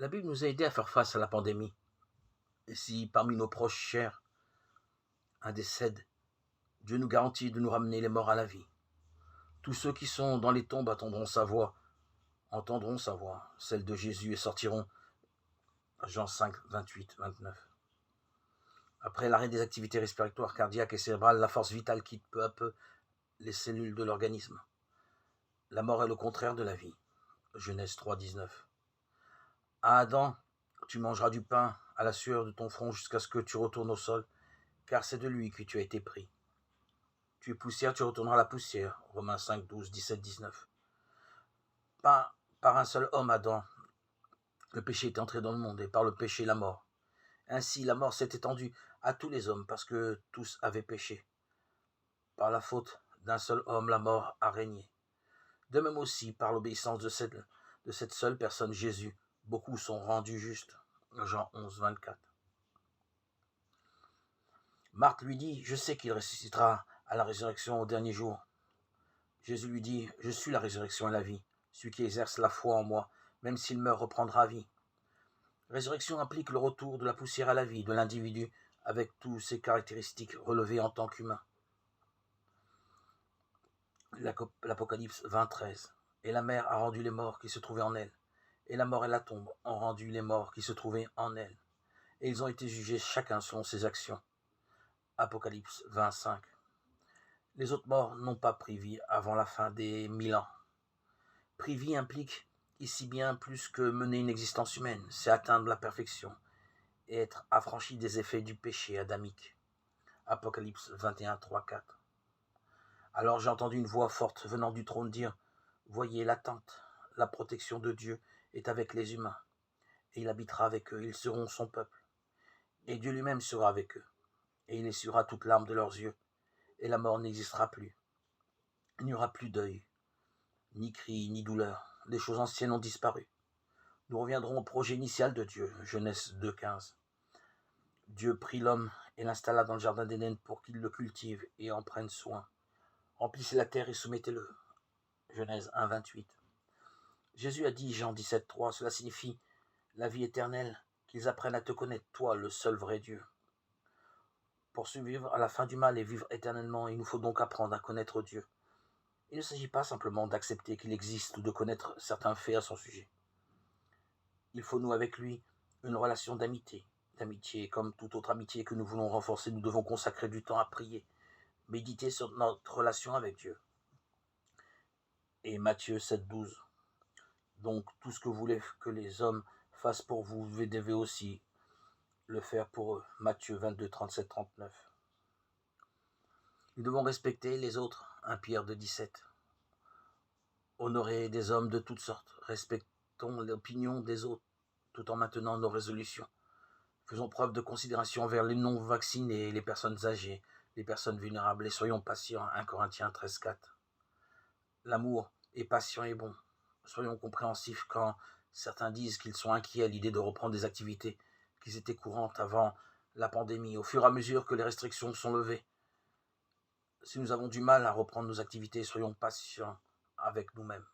La Bible nous a aidés à faire face à la pandémie. Et si parmi nos proches chers, un décède, Dieu nous garantit de nous ramener les morts à la vie. Tous ceux qui sont dans les tombes entendront sa voix, celle de Jésus, et sortiront. Jean 5, 28, 29. Après l'arrêt des activités respiratoires, cardiaques et cérébrales, la force vitale quitte peu à peu les cellules de l'organisme. La mort est le contraire de la vie. Genèse 3, 19. À Adam, tu mangeras du pain à la sueur de ton front jusqu'à ce que tu retournes au sol, car c'est de lui que tu as été pris. Tu es poussière, tu retourneras à la poussière. Romains 5, 12, 17, 19. Par un seul homme, Adam, le péché est entré dans le monde, et par le péché, la mort. Ainsi, la mort s'est étendue à tous les hommes, parce que tous avaient péché. Par la faute d'un seul homme, la mort a régné. De même aussi, par l'obéissance de cette seule personne, Jésus, beaucoup sont rendus justes. Jean 11, 24. Marthe lui dit, je sais qu'il ressuscitera à la résurrection au dernier jour. Jésus lui dit, je suis la résurrection et la vie. Celui qui exerce la foi en moi, même s'il meurt, reprendra vie. Résurrection implique le retour de la poussière à la vie de l'individu avec toutes ses caractéristiques relevées en tant qu'humain. L'Apocalypse 20, 13. Et la mer a rendu les morts qui se trouvaient en elle. Et la mort et la tombe ont rendu les morts qui se trouvaient en elle. Et ils ont été jugés chacun selon ses actions. Apocalypse 25. Les autres morts n'ont pas pris vie avant la fin des 1000 ans. Pris vie implique ici bien plus que mener une existence humaine, c'est atteindre la perfection et être affranchi des effets du péché adamique. Apocalypse 21, 3, 4. Alors j'ai entendu une voix forte venant du trône dire, voyez l'attente, la protection de Dieu est avec les humains, et il habitera avec eux, ils seront son peuple. Et Dieu lui-même sera avec eux, et il essuiera toute larme de leurs yeux, et la mort n'existera plus. Il n'y aura plus deuil, ni cri, ni douleur. Les choses anciennes ont disparu. Nous reviendrons au projet initial de Dieu, Genèse 2, 15. Dieu prit l'homme et l'installa dans le jardin d'Éden pour qu'il le cultive et en prenne soin. Remplissez la terre et soumettez-le, Genèse 1, 28. Jésus a dit, Jean 17, 3, cela signifie la vie éternelle, qu'ils apprennent à te connaître, toi, le seul vrai Dieu. Pour survivre à la fin du mal et vivre éternellement, il nous faut donc apprendre à connaître Dieu. Il ne s'agit pas simplement d'accepter qu'il existe ou de connaître certains faits à son sujet. Il faut nous avec lui une relation d'amitié. D'amitié, comme toute autre amitié que nous voulons renforcer, nous devons consacrer du temps à prier, méditer sur notre relation avec Dieu. Et Matthieu 7, 12. Donc tout ce que vous voulez que les hommes fassent pour vous, vous devez aussi le faire pour eux. Matthieu 22, 37, 39. Nous devons respecter les autres. 1 Pierre 2, 17. Honorer des hommes de toutes sortes. Respectons l'opinion des autres tout en maintenant nos résolutions. Faisons preuve de considération envers les non-vaccinés, les personnes âgées, les personnes vulnérables et soyons patients. 1 Corinthiens 13, 4. L'amour est patient et bon. Soyons compréhensifs quand certains disent qu'ils sont inquiets à l'idée de reprendre des activités qui étaient courantes avant la pandémie, au fur et à mesure que les restrictions sont levées. Si nous avons du mal à reprendre nos activités, soyons patients avec nous-mêmes.